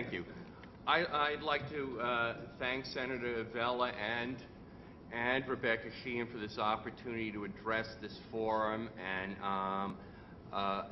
Thank you. I'd like to thank Senator Avella and Rebecca Sheehan for this opportunity to address this forum and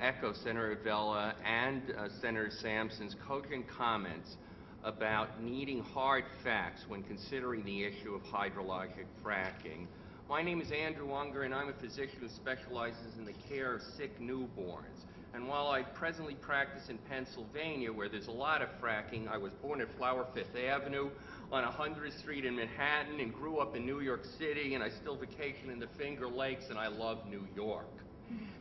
echo Senator Avella and Senator Sampson's cogent comments about needing hard facts when considering the issue of hydrologic fracking. My name is Andrew Unger, and I'm a physician who specializes in the care of sick newborns. And while I presently practice in Pennsylvania, where there's a lot of fracking, I was born at Flower Fifth Avenue on 100th Street in Manhattan and grew up in New York City, and I still vacation in the Finger Lakes, and I love New York.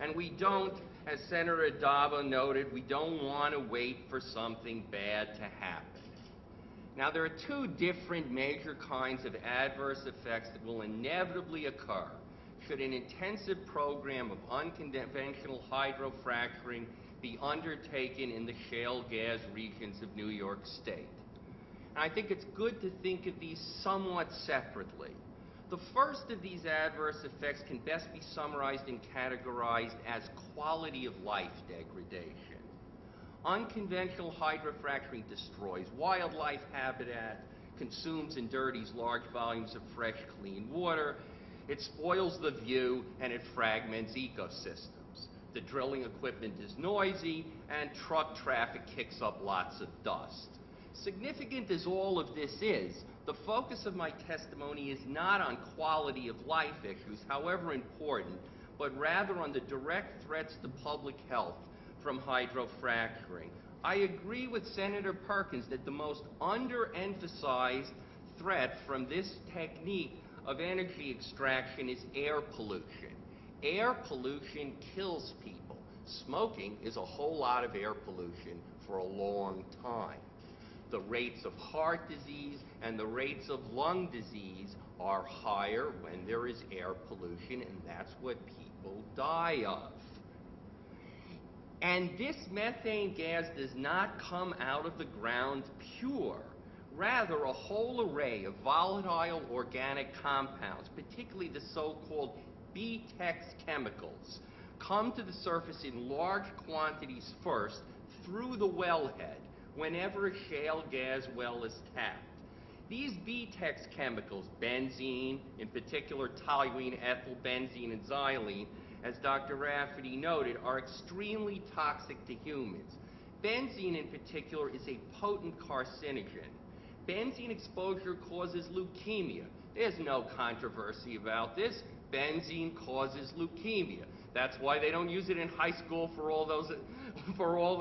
And we don't, as Senator Adaba noted, we don't want to wait for something bad to happen. Now, there are two different major kinds of adverse effects that will inevitably occur should an intensive program of unconventional hydrofracturing be undertaken in the shale gas regions of New York State. And I think it's good to think of these somewhat separately. The first of these adverse effects can best be summarized and categorized as quality of life degradation. Unconventional hydrofracturing destroys wildlife habitat, consumes and dirties large volumes of fresh, clean water. It spoils the view, and it fragments ecosystems. The drilling equipment is noisy, and truck traffic kicks up lots of dust. Significant as all of this is, the focus of my testimony is not on quality of life issues, however important, but rather on the direct threats to public health from hydrofracturing. I agree with Senator Perkins that the most underemphasized threat from this technique of energy extraction is air pollution. Air pollution kills people. Smoking is a whole lot of air pollution for a long time. The rates of heart disease and the rates of lung disease are higher when there is air pollution, and that's what people die of. And this methane gas does not come out of the ground pure. Rather, a whole array of volatile organic compounds, particularly the so-called BTEX chemicals, come to the surface in large quantities first through the wellhead whenever a shale gas well is tapped. These BTEX chemicals, benzene, in particular toluene, ethyl benzene, and xylene, as Dr. Rafferty noted, are extremely toxic to humans. Benzene in particular is a potent carcinogen. Benzene exposure causes leukemia. There's no controversy about this. Benzene causes leukemia. That's why they don't use it in high school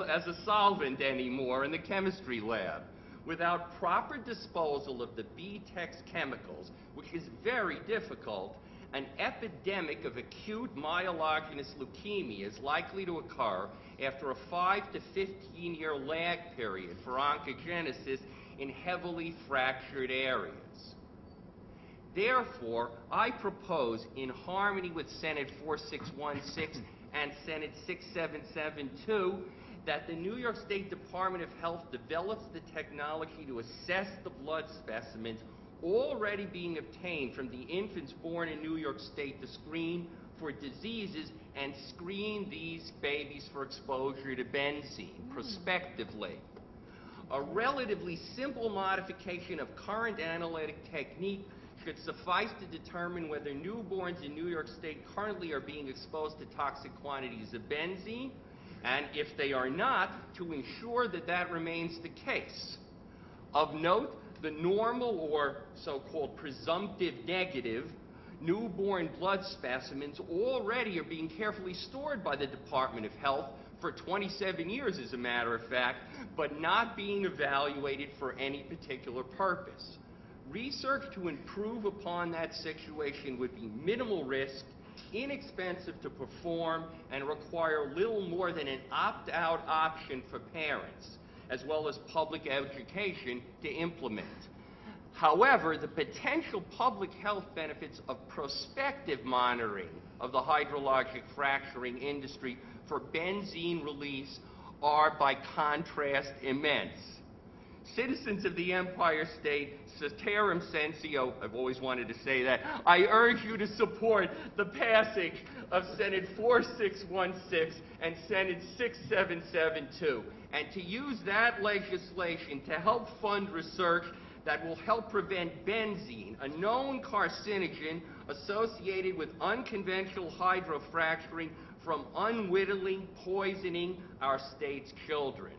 as a solvent anymore in the chemistry lab. Without proper disposal of the BTEX chemicals, which is very difficult, an epidemic of acute myelogenous leukemia is likely to occur after a 5 to 15-year lag period for oncogenesis in heavily fractured areas. Therefore, I propose, in harmony with Senate 4616 and Senate 6772, that the New York State Department of Health develops the technology to assess the blood specimens already being obtained from the infants born in New York State to screen for diseases and screen these babies for exposure to benzene prospectively. A relatively simple modification of current analytic technique should suffice to determine whether newborns in New York State currently are being exposed to toxic quantities of benzene, and if they are not, to ensure that that remains the case. Of note, the normal or so-called presumptive negative newborn blood specimens already are being carefully stored by the Department of Health for 27 years, as a matter of fact, but not being evaluated for any particular purpose. Research to improve upon that situation would be minimal risk, inexpensive to perform, and require little more than an opt-out option for parents, as well as public education to implement. However, the potential public health benefits of prospective monitoring of the hydrologic fracturing industry for benzene release are, by contrast, immense. citizens of the Empire State, Ceterum Censeo, I've always wanted to say that, I urge you to support the passage of Senate 4616 and Senate 6772, and to use that legislation to help fund research that will help prevent benzene, a known carcinogen associated with unconventional hydrofracturing, from unwittingly poisoning our state's children.